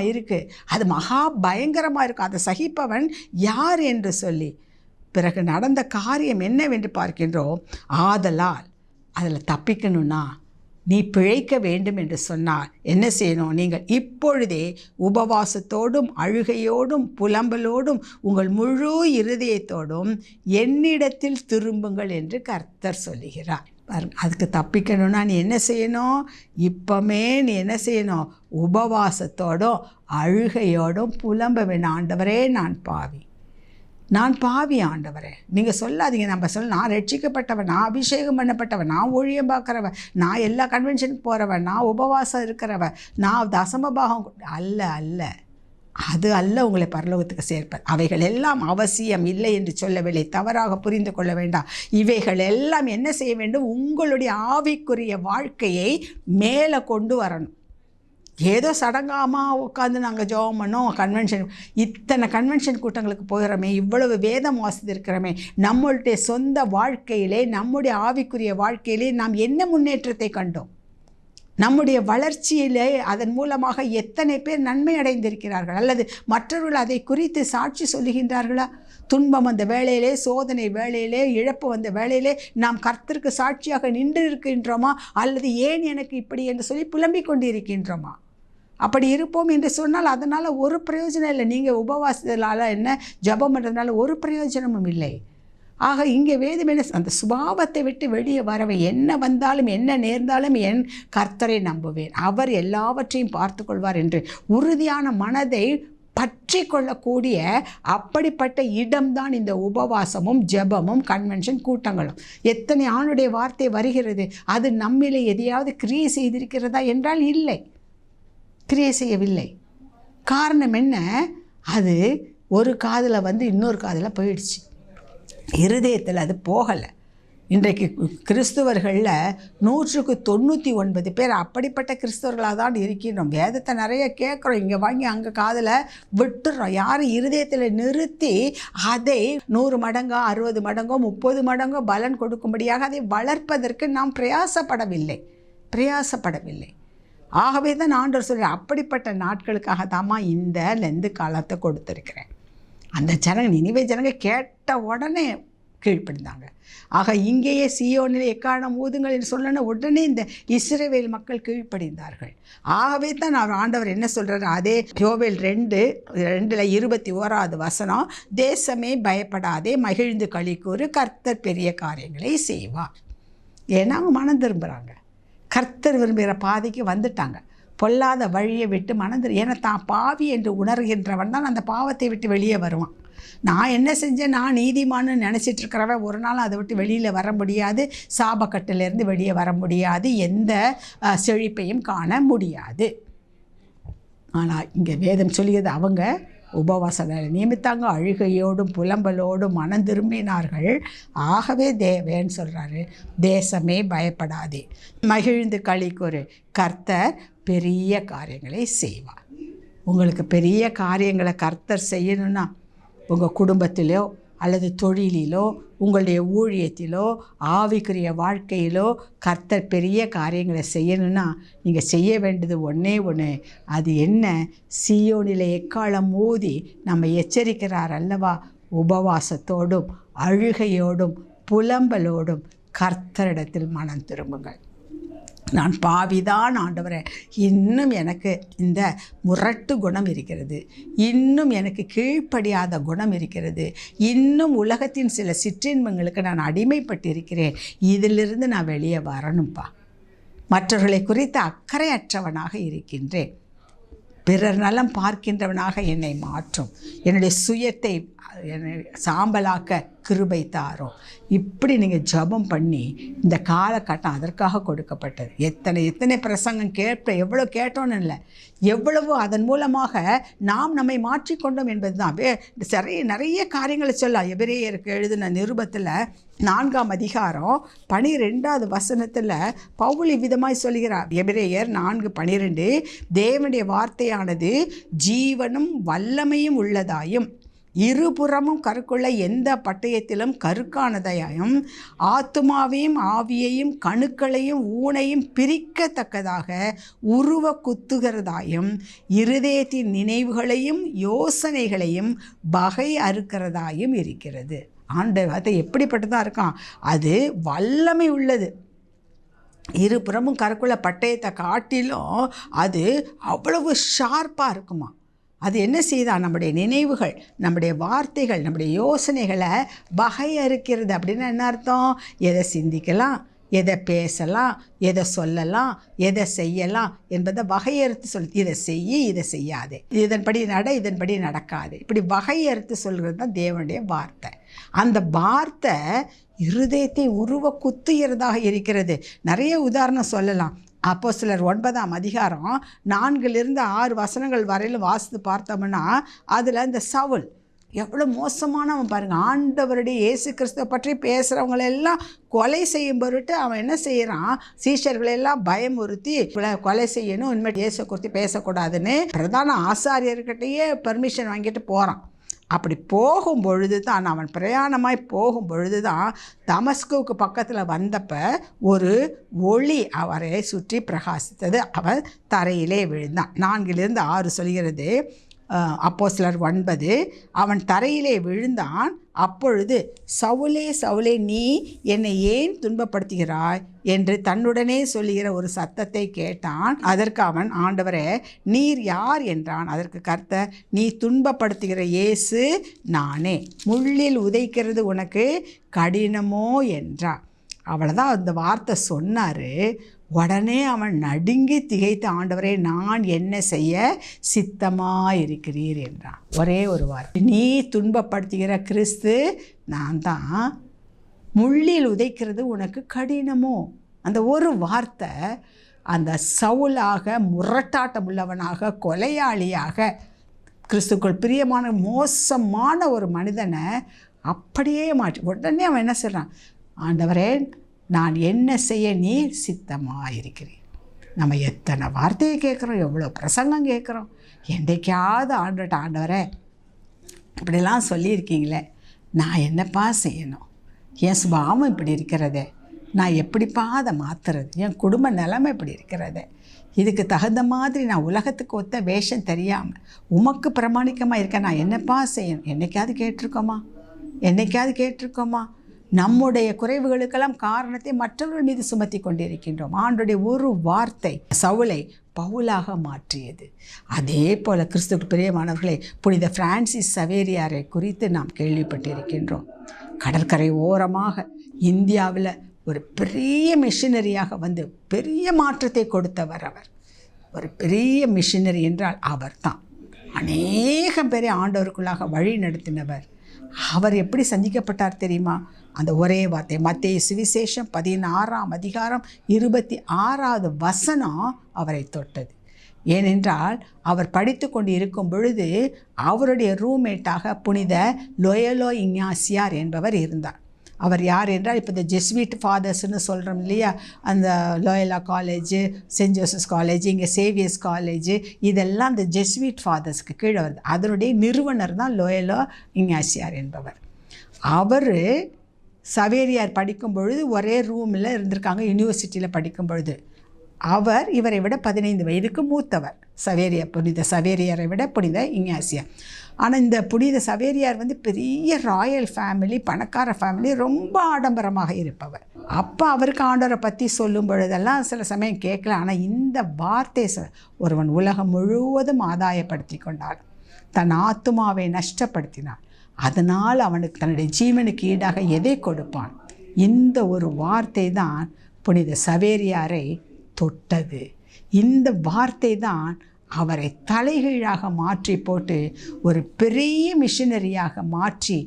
இருக்குது, அது மகா பயங்கரமாக இருக்கும், அதை சகிப்பவன் யார் என்று சொல்லி. பிறகு நடந்த காரியம் என்னவென்று பார்க்கின்றோம். ஆதலால் அதில் தப்பிக்கணும்னா நீ பிழைக்க வேண்டும் என்று சொன்னார். என்ன செய்யணும்? நீங்கள் இப்பொழுதே உபவாசத்தோடும் அழுகையோடும் புலம்பலோடும் உங்கள் முழு இருதயத்தோடும் என்னிடத்தில் திரும்புங்கள் என்று கர்த்தர் சொல்லுகிறார். பாருங்க, அதுக்கு தப்பிக்கணும்னா நீ என்ன செய்யணும்? இப்போமே நீ என்ன செய்யணும்? உபவாசத்தோடும் அழுகையோடும் புலம்ப வேணும். ஆண்டவரே நான் பாவி ஆண்டவரே. நீங்கள் சொல்லாதீங்க, நம்ம நான் ரட்சிக்கப்பட்டவன், நான் அபிஷேகம் பண்ணப்பட்டவன், நான் ஊழியம் பார்க்குறவன், நான் எல்லா கன்வென்ஷனுக்கு போகிறவன், நான் உபவாசம் இருக்கிறவன், நான் தசமபாகம் அல்ல. அது அல்ல உங்களை பரலோகத்துக்கு சேர்ப்பது. அவைகள் எல்லாம் அவசியம் இல்லை என்று சொல்லவில்லை, தவறாக புரிந்து கொள்ள வேண்டாம். இவைகள் எல்லாம் என்ன செய்ய வேண்டும்? உங்களுடைய ஆவிக்குரிய வாழ்க்கையை மேலே கொண்டு வரணும். ஏதோ சடங்காமல் உட்காந்து நாங்கள் ஜெபம் பண்ணோம், இத்தனை கன்வென்ஷன் கூட்டங்களுக்கு போகிறோமே, இவ்வளவு வேதம் வாசித்திருக்கிறோமே, நம்மளுடைய சொந்த வாழ்க்கையிலே, நம்முடைய ஆவிக்குரிய வாழ்க்கையிலே நாம் என்ன முன்னேற்றத்தை கண்டோம்? நம்முடைய வளர்ச்சியிலே அதன் மூலமாக எத்தனை பேர் நன்மை அடைந்திருக்கிறார்கள்? அல்லது மற்றவர்கள் அதை குறித்து சாட்சி சொல்லுகின்றார்களா? துன்பம் வந்த வேளையிலே, சோதனை வேளையிலே, இழப்பு வந்த வேளையிலே நாம் கர்த்தருக்கு சாட்சியாக நின்று இருக்கின்றோமா? அல்லது ஏன் எனக்கு இப்படி என்று சொல்லி புலம்பிக் கொண்டு இருக்கின்றோமா? அப்படி இருப்போம் என்று சொன்னால் அதனால் ஒரு பிரயோஜனம் இல்லை. நீங்கள் உபவாசத்தினால என்ன, ஜெபம் பண்ணுறதுனால ஒரு பிரயோஜனமும் இல்லை. ஆக இங்கே வேதம் என்ன, அந்த சுபாவத்தை விட்டு வெளியே வரவே, என்ன வந்தாலும் என்ன நேர்ந்தாலும் என் கர்த்தரை நம்புவேன், அவர் எல்லாவற்றையும் பார்த்து கொள்வார் என்று உறுதியான மனதை பற்றி கொள்ளக்கூடிய அப்படிப்பட்ட இடம்தான் இந்த உபவாசமும் ஜெபமும் கன்வென்ஷன் கூட்டங்களும். எத்தனை ஆணுடைய வார்த்தை வருகிறது, அது நம்மிலே எதையாவது கிரியை செய்திருக்கிறதா என்றால் இல்லை, கிரியை செய்யவில்லை. காரணம் என்ன? அது ஒரு காதில் வந்து இன்னொரு காதில் போயிடுச்சு, இருதயத்தில் அது போகலை. இன்றைக்கு கிறிஸ்துவர்களில் 199 பேர் அப்படிப்பட்ட கிறிஸ்தவர்களாக தான் இருக்கின்றோம். வேதத்தை நிறைய கேட்குறோம், இங்கே வாங்கி அங்கே காதில் விட்டுறோம். யாரும் இருதயத்தில் நிறுத்தி அதை 100 மடங்கோ 60 மடங்கோ 30 மடங்கோ பலன் கொடுக்கும்படியாக அதை வளர்ப்பதற்கு நாம் பிரயாசப்படவில்லை. ஆகவே தான் ஆண்டவர் சொல்கிறார், அப்படிப்பட்ட நாட்களுக்காக தாம்மா இந்த லெந்து காலத்தை கொடுத்துருக்கிறேன். அந்த ஜனங்க, நினிவே ஜனங்க கேட்ட உடனே கீழ்ப்படிந்தாங்க. ஆக இங்கேயே சீயோனிலே எக்காரணம் ஊதுங்கள் என்று சொல்லணும், உடனே இந்த இஸ்ரவேல் மக்கள் கீழ்ப்படிந்தார்கள். ஆகவே தான் ஆண்டவர் என்ன சொல்கிறார், அதே யோவேல் 2:21 தேசமே பயப்படாதே, மகிழ்ந்து களி கூறு, கர்த்தர் பெரிய காரியங்களை செய்வார். ஏன்னா அவங்க மனம் திரும்புகிறாங்க, கர்த்தர் விரும்புகிற பாதைக்கு வந்துட்டாங்க. பொல்லாத வழியை விட்டு மனம் ஏன்னா தான் பாவி என்று உணர்கின்றவன் தான் அந்த பாவத்தை விட்டு வெளியே வருவான். நான் என்ன செஞ்சேன், நான் நீதிமான்னு நினச்சிட்டு இருக்கிறவன் ஒரு நாள் அதை விட்டு வெளியில் வர முடியாது, சாபக்கட்டிலேருந்து வெளியே வர முடியாது, எந்த செழிப்பையும் காண முடியாது. ஆனால் இங்கே வேதம் சொல்லியது, அவங்க உபவாசங்களை நியமித்தாங்க, அழுகையோடும் புலம்பலோடும் மனம் திரும்பினார்கள். ஆகவே தேவன் சொல்கிறாரு, தேசமே பயப்படாதே, மகிழ்ந்து களி கூறு, கர்த்தர் பெரிய காரியங்களை செய்வார். உங்களுக்கு பெரிய காரியங்களை கர்த்தர் செய்யணும்னா உங்கள் குடும்பத்திலோ அல்லது தொழிலிலோ உங்களுடைய ஊழியத்திலோ ஆவிக்குரிய வாழ்க்கையிலோ கர்த்தர் பெரிய காரியங்களை செய்யணும்னா நீங்கள் செய்ய வேண்டியது ஒன்றே ஒன்று. அது என்ன? சீயோனிலே எக்காலம் ஊதி நம்ம எச்சரிக்கிறார் அல்லவா, உபவாசத்தோடும் அழுகையோடும் புலம்பலோடும் கர்த்தரிடத்தில் மனம் திரும்புங்கள். நான் பாவிதான் ஆண்டவரே, இன்னும் எனக்கு இந்த முரட்டு குணம் இருக்கிறது, இன்னும் எனக்கு கீழ்ப்படியாத குணம் இருக்கிறது, இன்னும் உலகத்தின் சில சிற்றின்பங்களுக்கு நான் அடிமைப்பட்டு இருக்கிறேன், இதிலிருந்து நான் வெளியே வரணும்ப்பா. மற்றவர்களை குறித்து அக்கறையற்றவனாக இருக்கின்றேன், பிறர் நலம் பார்க்கின்றவனாக என்னை மாற்றும், என்னுடைய சுயத்தை என்னை சாம்பலாக்க கிருபை தாரும். இப்படி நீங்கள் ஜெபம் பண்ணி, இந்த காலகட்டம் அதற்காக கொடுக்கப்பட்டது. எத்தனை பிரசங்கம் எவ்வளோ கேட்டோன்னு இல்லை, எவ்வளவு அதன் மூலமாக நாம் நம்மை மாற்றிக்கொண்டோம் என்பது தான். நிறைய காரியங்களை சொல்லலாம். எபிரேயருக்கு எழுதின நிருபத்தில் 4ஆம் அதிகாரம் 12 பவுல் விதமாய் சொல்கிறார். எபிரேயர் 4:12, தேவனுடைய வார்த்தையானது ஜீவனும் வல்லமையும் உள்ளதாயும் இருபுறமும் கருக்குள்ள எந்த பட்டயத்திலும் கருக்கானதையும் ஆத்துமாவையும் ஆவியையும் கணுக்களையும் ஊனையும் பிரிக்கத்தக்கதாக உருவ குத்துகிறதாயும் இருதயத்தின் நினைவுகளையும் யோசனைகளையும் பகை அறுக்கிறதாயும் இருக்கிறது. ஆண்டவர் எப்படிப்பட்டதாக இருக்கான்? அது வல்லமை உள்ளது. இருபுறமும் கருக்குள்ள பட்டயத்தை காட்டிலும் அது அவ்வளவு ஷார்ப்பாக இருக்குமா. அது என்ன செய்தா? நம்முடைய நினைவுகள், நம்முடைய வார்த்தைகள், நம்முடைய யோசனைகளை வகையறுக்கிறது. அப்படின்னா என்ன அர்த்தம்? எதை சிந்திக்கலாம், எதை பேசலாம், எதை சொல்லலாம், எதை செய்யலாம் என்பதை வகையறுத்து இதை செய்ய, இதை செய்யாதே, இதன்படி நட, இதன்படி நடக்காது, இப்படி வகையறுத்து சொல்கிறது தான் தேவனுடைய வார்த்தை. அந்த வார்த்தை இருதயத்தை உருவ குத்துகிறதாக இருக்கிறது. நிறைய உதாரணம் சொல்லலாம். அப்போஸ்தலர் 9ஆம் அதிகாரம் 4-6 வரையிலும் வாசித்து பார்த்தோம்னா அதில் இந்த சவுல் எவ்வளோ மோசமானவன் பாருங்கள். ஆண்டவருடைய இயேசு கிறிஸ்துவை பற்றி பேசுகிறவங்களெல்லாம் கொலை செய்யும் பொருட்டு அவன் என்ன செய்கிறான்? சீஷர்களெல்லாம் பயமுறுத்தி கொலை செய்யணும், இனிமேல் இயேசு குறித்து பேசக்கூடாதுன்னு பிரதான ஆசாரியர்கிட்டையே பெர்மிஷன் வாங்கிட்டு போகிறான். அப்படி போகும் பொழுது தான், அவன் பிரயாணமாய் போகும் பொழுது தான் தமஸ்குவுக்கு பக்கத்தில் வந்தப்போ ஒரு ஒளி அவரை சுற்றி பிரகாசித்தது. அவன் தரையிலே விழுந்தான். 4-6 சொல்கிறது. அப்போஸ்தலர் 9, அவன் தரையிலே விழுந்தான். அப்பொழுது சவுலே சவுலே, நீ என்னை ஏன் துன்பப்படுத்துகிறாய் என்று தன்னுடனே சொல்லுகிற ஒரு சத்தத்தை கேட்டான். அதற்கு அவன், ஆண்டவரே நீர் யார் என்றான். அதற்கு கர்த்தர், நீ துன்பப்படுத்துகிற இயேசு நானே, முள்ளில் உதைக்கிறது உனக்கு கடினமோ என்றான். அவ்வளோதான் அந்த வார்த்தை சொன்னார். உடனே அவன் நடுங்கி திகைத்த, ஆண்டவரே நான் என்ன செய்ய சித்தமாயிருக்கிறீர் என்றான். ஒரே ஒரு வார்த்தை, நீ துன்பப்படுத்துகிற கிறிஸ்து நான் தான், முள்ளில் உதைக்கிறது உனக்கு கடினமோ. அந்த ஒரு வார்த்தை அந்த சவுலாக, முரட்டாட்டம் உள்ளவனாக, கொலையாளியாக, கிறிஸ்துக்குள் பிரியமான மோசமான ஒரு மனிதனை அப்படியே மாற்றி, உடனே அவன் என்ன சொல்கிறான்? ஆண்டவரே நான் என்ன செய்ய நீர் சித்தமாயிருக்கிறேன். நம்ம எத்தனை வார்த்தையை கேட்குறோம், எவ்வளோ பிரசங்கம் கேட்குறோம். என்றைக்காவது ஆண்டவரே இப்படிலாம் சொல்லியிருக்கீங்களே, நான் என்னப்பா செய்யணும்? என் சுபாவம் இப்படி இருக்கிறதே, நான் எப்படிப்பா அதை மாற்றுறது? என் குடும்ப நிலைமை இப்படி இருக்கிறது, இதுக்கு தகுந்த மாதிரி நான் உலகத்துக்கு ஒத்த வேஷம் தெரியாமல் உமக்கு பிரமாணிக்கமாக இருக்க நான் என்னப்பா செய்யணும்? என்னைக்காவது கேட்டிருக்கோமா? நம்முடைய குறைவுகளுக்கெல்லாம் காரணத்தை மற்றவர்கள் மீது சுமத்தி கொண்டிருக்கின்றோம். ஆண்டோடைய ஒரு வார்த்தை சவுலை பவுலாக மாற்றியது. அதே போல் கிறிஸ்துவுக்கு பிரியமானவர்களே, புனித பிரான்சிஸ் சவேரியாரை குறித்து நாம் கேள்விப்பட்டிருக்கின்றோம். கடற்கரை ஓரமாக இந்தியாவில் ஒரு பெரிய மிஷினரியாக வந்து பெரிய மாற்றத்தை கொடுத்தவர் அவர். ஒரு பெரிய மிஷினரி என்றால் அவர் தான். அநேக பேரை ஆண்டவருக்குள்ளாக வழி நடத்தினவர். அவர் எப்படி சந்திக்கப்பட்டார் தெரியுமா? அந்த ஒரே வார்த்தை, மத்தேயு சுவிசேஷம் 16ஆம் அதிகாரம் 26வது வசனம் அவரை தொட்டது. ஏனென்றால் அவர் படித்து கொண்டு இருக்கும் பொழுது அவருடைய ரூம்மேட்டாக புனித லோயலோ இக்னாசியார் என்பவர் இருந்தார். அவர் யார் என்றால், இப்போ இந்த ஜெஸ்விட் ஃபாதர்ஸ்னு சொல்கிறோம் இல்லையா, அந்த Loyola college, saint Joseph's college, இங்கே சேவியர்ஸ் காலேஜு, இதெல்லாம் அந்த ஜெஸ்விட் ஃபாதர்ஸ்க்கு கீழே வருது. அதனுடைய நிறுவனர் தான் லோயலா இக்னாசியார் என்பவர். அவர் சவேரியார் படிக்கும் பொழுது ஒரே ரூமில் இருந்திருக்காங்க. யூனிவர்சிட்டியில் படிக்கும் பொழுது அவர் இவரை விட 15 வயதுக்கு மூத்தவர். புனித சவேரியாரை விட புனித இக்னாசியார். ஆனால் இந்த புனித சவேரியார் வந்து பெரிய ராயல் ஃபேமிலி, பணக்கார ஃபேமிலி, ரொம்ப ஆடம்பரமாக இருப்பவர். அப்போ அவருக்கு ஆண்டவரை பற்றி சொல்லும் பொழுதெல்லாம் சில சமயம் கேட்கல. ஆனால் இந்த வார்த்தை, ஒருவன் உலகம் முழுவதும் ஆதாயப்படுத்தி கொண்டால் தன் ஆத்துமாவை நஷ்டப்படுத்தினான், அதனால் அவனுக்கு தன்னுடைய ஜீவனுக்கு ஈடாக எதை கொடுப்பான்? இந்த ஒரு வார்த்தை தான் புனித சவேரியாரை தொட்டது. இந்த வார்த்தை தான் அவரை தலைகீழாக மாற்றி போட்டு ஒரு பெரிய மிஷினரியாக மாற்றி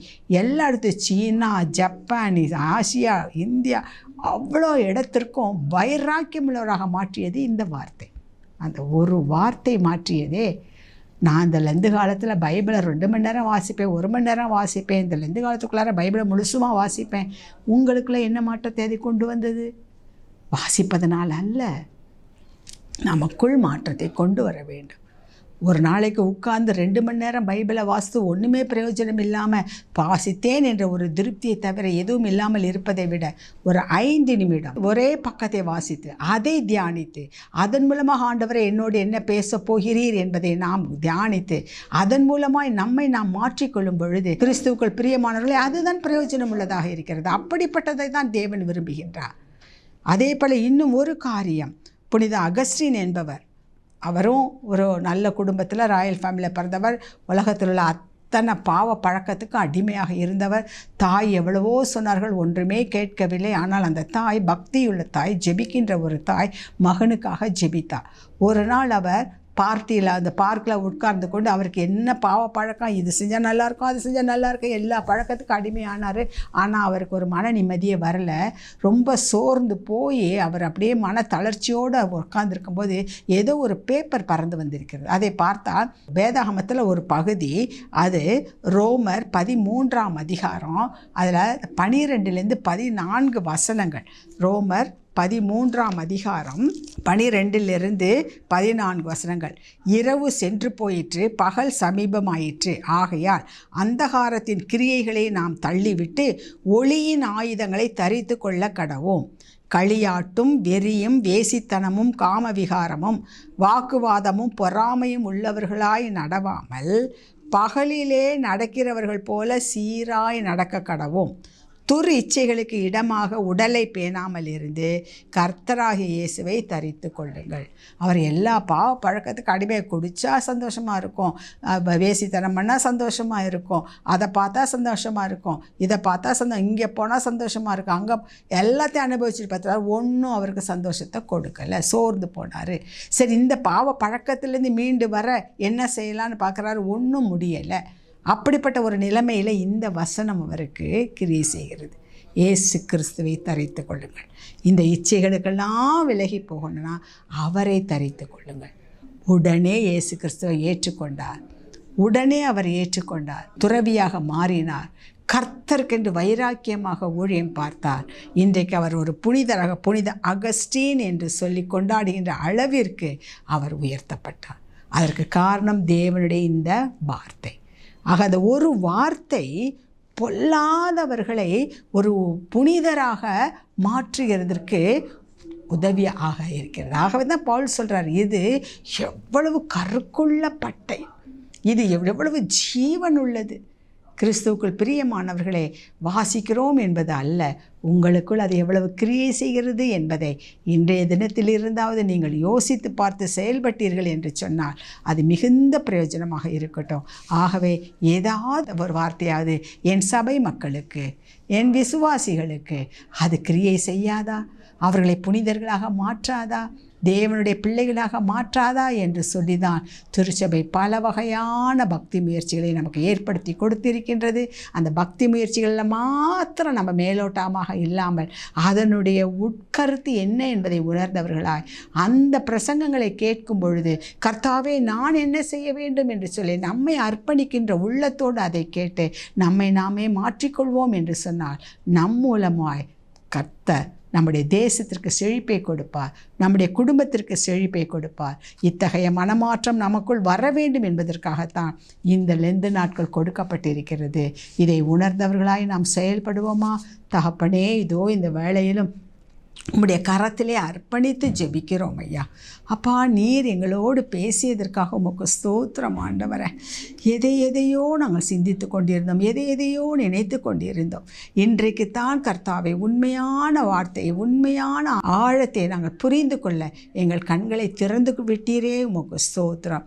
எல்லா இடத்தும் சீனா, ஜப்பான், ஆசியா, இந்தியா அவ்வளோ இடத்திற்கும் வைராக்கியமுள்ளவராக மாற்றியது இந்த வார்த்தை. அந்த ஒரு வார்த்தை மாற்றியதே. நான் இந்த லெந்து காலத்தில் பைபிளை 2 மணி நேரம் வாசிப்பேன், 1 மணி நேரம் வாசிப்பேன். இந்த லெந்து காலத்துக்குள்ளார பைபிளை முழுசுமாக வாசிப்பேன். உங்களுக்குள்ள என்ன மாற்றத்தை அது கொண்டு வந்தது? வாசிப்பதனால் அல்ல, நமக்குள் மாற்றத்தை கொண்டு வர வேண்டும். ஒரு நாளைக்கு உட்கார்ந்து 2 மணி நேரம் பைபிளை வாசித்து ஒன்றுமே பிரயோஜனம் இல்லாமல் வாசித்தேன் என்ற ஒரு திருப்தியை தவிர எதுவும் இல்லாமல் இருப்பதை விட ஒரு 5 நிமிடம் ஒரே பக்கத்தை வாசித்து அதை தியானித்து அதன் மூலமாக ஆண்டவரை என்னோடு என்ன பேச போகிறீர் என்பதை நாம் தியானித்து அதன் மூலமாய் நம்மை நாம் மாற்றிக்கொள்ளும் பொழுது கிறிஸ்துவுக்குள் பிரியமானவர்களே, அதுதான் பிரயோஜனம் உள்ளதாக இருக்கிறது. அப்படிப்பட்டதை தான் தேவன் விரும்புகின்றார். அதே போல் இன்னும் ஒரு காரியம், புனித அகஸ்டின் என்பவர், அவரும் ஒரு நல்ல குடும்பத்தில் ராயல் ஃபேமிலியில் பிறந்தவர். உலகத்தில் உள்ள அத்தனை பாவ பழக்கத்துக்கு அடிமையாக இருந்தவர். தாய் எவ்வளவோ சொன்னார்கள், ஒன்றுமே கேட்கவில்லை. ஆனால் அந்த தாய், பக்தியுள்ள தாய், ஜெபிக்கின்ற ஒரு தாய், மகனுக்காக ஜெபித்தார். ஒரு நாள் அவர் பார்ட்டியில், அந்த பார்க்கில் உட்கார்ந்து கொண்டு அவருக்கு என்ன பாவ பழக்கம், இது செஞ்சால் நல்லாயிருக்கும், அது செஞ்சால் நல்லாயிருக்கும், எல்லா பழக்கத்துக்கும் அடிமையானார். ஆனால் அவருக்கு ஒரு மன நிம்மதியே வரல. ரொம்ப சோர்ந்து போய் அவர் அப்படியே மன தளர்ச்சியோடு உட்கார்ந்துருக்கும்போது ஏதோ ஒரு பேப்பர் பறந்து வந்திருக்கிறது. அதை பார்த்தால் வேதாகமத்தில் ஒரு பகுதி, அது ரோமர் 13ஆம் அதிகாரம், அதில் 12லேருந்து 14 வசனங்கள். ரோமர் 13ஆம் அதிகாரம் 12லிருந்து 14 வசனங்கள். இரவு சென்று போயிற்று, பகல் சமீபமாயிற்று. ஆகையால் அந்தகாரத்தின் கிரியைகளை நாம் தள்ளிவிட்டு ஒளியின் ஆயுதங்களை தரித்து கொள்ள கடவோம். களியாட்டும், வெறியும், வேசித்தனமும், காமவிகாரமும், வாக்குவாதமும், பொறாமையும் உள்ளவர்களாய் நடவாமல் பகலிலே நடக்கிறவர்கள் போல சீராய் நடக்க கடவோம். துர் இச்சைகளுக்கு இடமாக உடலை பேணாமல் இருந்து கர்த்தராகிய இயேசுவை தரித்து கொள்ளுங்கள். அவர் எல்லா பாவ பழக்கத்துக்கு அடிமையை, குடித்தா சந்தோஷமாக இருக்கும், வேசித்தனம் பண்ணால் சந்தோஷமாக இருக்கும், அதை பார்த்தா சந்தோஷமாக இருக்கும், இதை பார்த்தா இங்கே போனால் சந்தோஷமாக இருக்கும், அங்கே எல்லாத்தையும் அனுபவிச்சுட்டு பார்த்தா ஒன்றும் அவருக்கு சந்தோஷத்தை கொடுக்கலை, சோர்ந்து போனார். சரி, இந்த பாவ பழக்கத்துலேருந்து மீண்டு வர என்ன செய்யலான்னு பார்க்குறாரு, ஒன்றும் முடியலை. அப்படிப்பட்ட ஒரு நிலைமையில் இந்த வசனம் அவருக்கு கிரியை செய்கிறது. இயேசு கிறிஸ்துவை தரித்து கொள்ளுங்கள். இந்த இச்சைகளுக்கெல்லாம் விலகி போகணும்னா அவரை தரித்து கொள்ளுங்கள். உடனே இயேசு கிறிஸ்துவை ஏற்றுக்கொண்டார். உடனே அவர் ஏற்றுக்கொண்டார், துறவியாக மாறினார், கர்த்தருக்கென்று வைராக்கியமாக ஊழியம் பார்த்தார். இன்றைக்கு அவர் ஒரு புனிதராக, புனித அகஸ்டீன் என்று சொல்லி கொண்டாடுகின்ற அளவிற்கு அவர் உயர்த்தப்பட்டார். அதற்கு காரணம் தேவனுடைய இந்த வார்த்தை. ஆக அந்த ஒரு வார்த்தை பொல்லாதவர்களை ஒரு புனிதராக மாற்றுகிறதற்கு உதவியாக இருக்கிறது. ஆகவே தான் பவுல் சொல்கிறார், இது எவ்வளவு கருக்குள்ள பட்டை, இது எவ்வளவு ஜீவன் உள்ளது. கிறிஸ்துவுக்குள் பிரியமானவர்களே, வாசிக்கிறோம் என்பது அல்ல, உங்களுக்குள் அது எவ்வளவு கிரியை செய்கிறது என்பதை இன்றைய தினத்திலிருந்தாவது நீங்கள் யோசித்து பார்த்து செயல்பட்டீர்கள் என்று சொன்னால் அது மிகுந்த பிரயோஜனமாக இருக்கட்டும். ஆகவே ஏதாவது ஒரு வார்த்தையாவது என் சபை மக்களுக்கு, என் விசுவாசிகளுக்கு அது கிரியை செய்யாதா? அவர்களை புனிதர்களாக மாற்றாதா? தேவனுடைய பிள்ளைகளாக மாற்றாதா என்று சொல்லிதான் திருச்சபை பல வகையான பக்தி முயற்சிகளை நமக்கு ஏற்படுத்தி கொடுத்திருக்கின்றது. அந்த பக்தி முயற்சிகளில் மாத்திரம் நம்ம மேலோட்டமாக இல்லாமல் அதனுடைய உட்கருத்து என்ன என்பதை உணர்ந்தவர்களாய் அந்த பிரசங்கங்களை கேட்கும் பொழுது கர்த்தாவே நான் என்ன செய்ய வேண்டும் என்று சொல்லி நம்மை அர்ப்பணிக்கின்ற உள்ளத்தோடு அதை கேட்டு நம்மை நாமே மாற்றிக்கொள்வோம் என்று சொன்னால் நம் மூலமாய் கர்த்தர் நம்முடைய தேசத்திற்கு செழிப்பை கொடுப்பார், நம்முடைய குடும்பத்திற்கு செழிப்பை கொடுப்பார். இத்தகைய மனமாற்றம் நமக்குள் வர வேண்டும் என்பதற்காகத்தான் இந்த லெந்து நாட்கள் கொடுக்கப்பட்டிருக்கிறது. இதை உணர்ந்தவர்களாய் நாம் செயல்படுவோமா? தகப்பனே, இதோ இந்த வேளையிலும் உம்முடைய கரத்திலே அர்ப்பணித்து ஜெபிக்கிறோம் ஐயா. அப்பா, நீர் எங்களோடு பேசியதற்காக உமக்கு ஸ்தோத்திரம் ஆண்டவரே. எதையோ நாங்கள் சிந்தித்து கொண்டிருந்தோம், எதையோ நினைத்து கொண்டிருந்தோம். இன்றைக்கு தான் கர்த்தாவை உண்மையான வார்த்தையை, உண்மையான ஆழத்தை நாங்கள் புரிந்து கொள்ள எங்கள் கண்களை திறந்து விட்டீரே, உமக்கு ஸ்தோத்திரம்.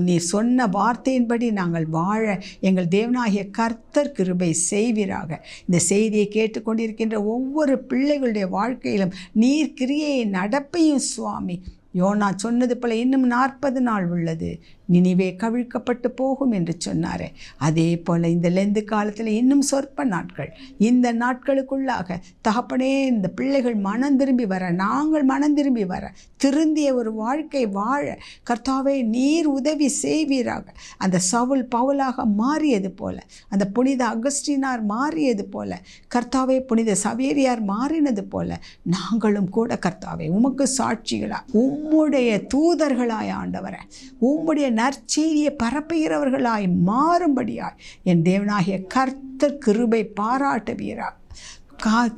நீர் சொன்ன வார்த்தையின்படி நாங்கள் வாழ எங்கள் தேவனாகிய கர்த்தர் கிருபை செய்வீராக. இந்த செய்தியை கேட்டுக்கொண்டிருக்கின்ற ஒவ்வொரு பிள்ளைகளுடைய வாழ்க்கையிலும் நீர் கிரியையை நடப்பையும் சுவாமி. யோனா சொன்னது போல இன்னும் 40 நாள் உள்ளது, நினிவே கவிழ்க்கப்பட்டு போகும் என்று சொன்னாரே, அதே போல் இந்த லெந்து காலத்தில் இன்னும் சொற்ப நாட்கள், இந்த நாட்களுக்குள்ளாக தகப்பனே இந்த பிள்ளைகள் மனம் திரும்பி வர, நாங்கள் மனம் திரும்பி வர, திருந்திய ஒரு வாழ்க்கை வாழ கர்த்தாவே நீர் உதவி செய்வீராக. அந்த சவுல் பவுலாக மாறியது போல, அந்த புனித அகஸ்டினார் மாறியது போல, கர்த்தாவே புனித சவேரியார் மாறினது போல நாங்களும் கூட கர்த்தாவே உமக்கு சாட்சிகளா, உம்முடைய தூதர்களாய் ஆண்டவரே, உம்முடைய நற்செய்தியை பரப்புகிறவர்களாய் மாறும்படியாய் என் தேவனாகிய கர்த்தர் கிருபை பாராட்டுவீராக.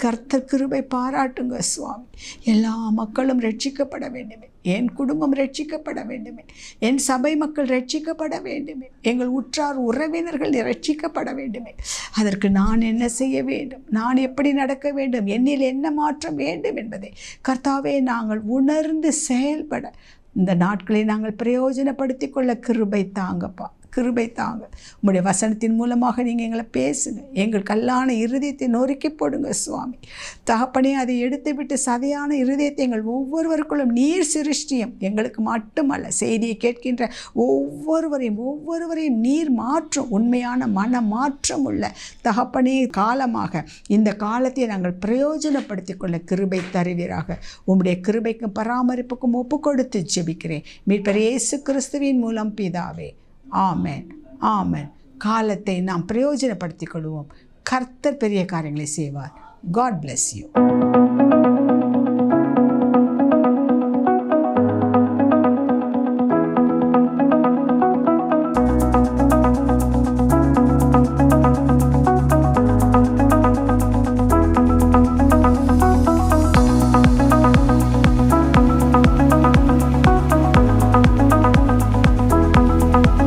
கர்த்தர் கிருபை பாராட்டுங்க சுவாமி. எல்லா மக்களும் ரட்சிக்கப்பட வேண்டுமே, என் குடும்பம் ரட்சிக்கப்பட வேண்டுமே, என் சபை மக்கள் ரட்சிக்கப்பட வேண்டுமே, எங்கள் உற்றார் உறவினர்கள் ரட்சிக்கப்பட வேண்டுமே. அதற்கு நான் என்ன செய்ய வேண்டும், நான் எப்படி நடக்க வேண்டும், என்னில் என்ன மாற்றம் வேண்டும் என்பதை கர்த்தாவே நாங்கள் உணர்ந்து செயல்பட இந்த நாட்களை நாங்கள் பிரயோஜனப்படுத்தி கொள்ள கிருபை தாங்கப்பா, கிருபை தாங்க. உங்களுடைய வசனத்தின் மூலமாக நீங்கள் எங்களை பேசுங்க, எங்கள் கல்லான இருதயத்தை நொறுக்கி போடுங்க சுவாமி. தகப்பனே, அதை எடுத்து விட்டு சதையான இருதயத்தை எங்கள் ஒவ்வொருவருக்குள்ளும் நீர் சிருஷ்டியும், எங்களுக்கு மட்டுமல்ல செய்தியை கேட்கின்ற ஒவ்வொருவரையும் நீர் மாற்றும், உண்மையான மன மாற்றம் உள்ள தகப்பனே காலமாக இந்த காலத்தை நாங்கள் பிரயோஜனப்படுத்தி கொள்ள கிருபை தருவீராக. உம்முடைய கிருபைக்கும் பராமரிப்புக்கும் ஒப்பு கொடுத்து ஜெபிக்கிறேன் மீட்பர் இயேசு கிறிஸ்துவின் மூலம் பிதாவே, ஆமென், ஆமென். காலத்தை நாம் பிரயோஜனப்படுத்திக் கொள்வோம். கர்த்தர் பெரிய காரியங்களை செய்வார். God bless you.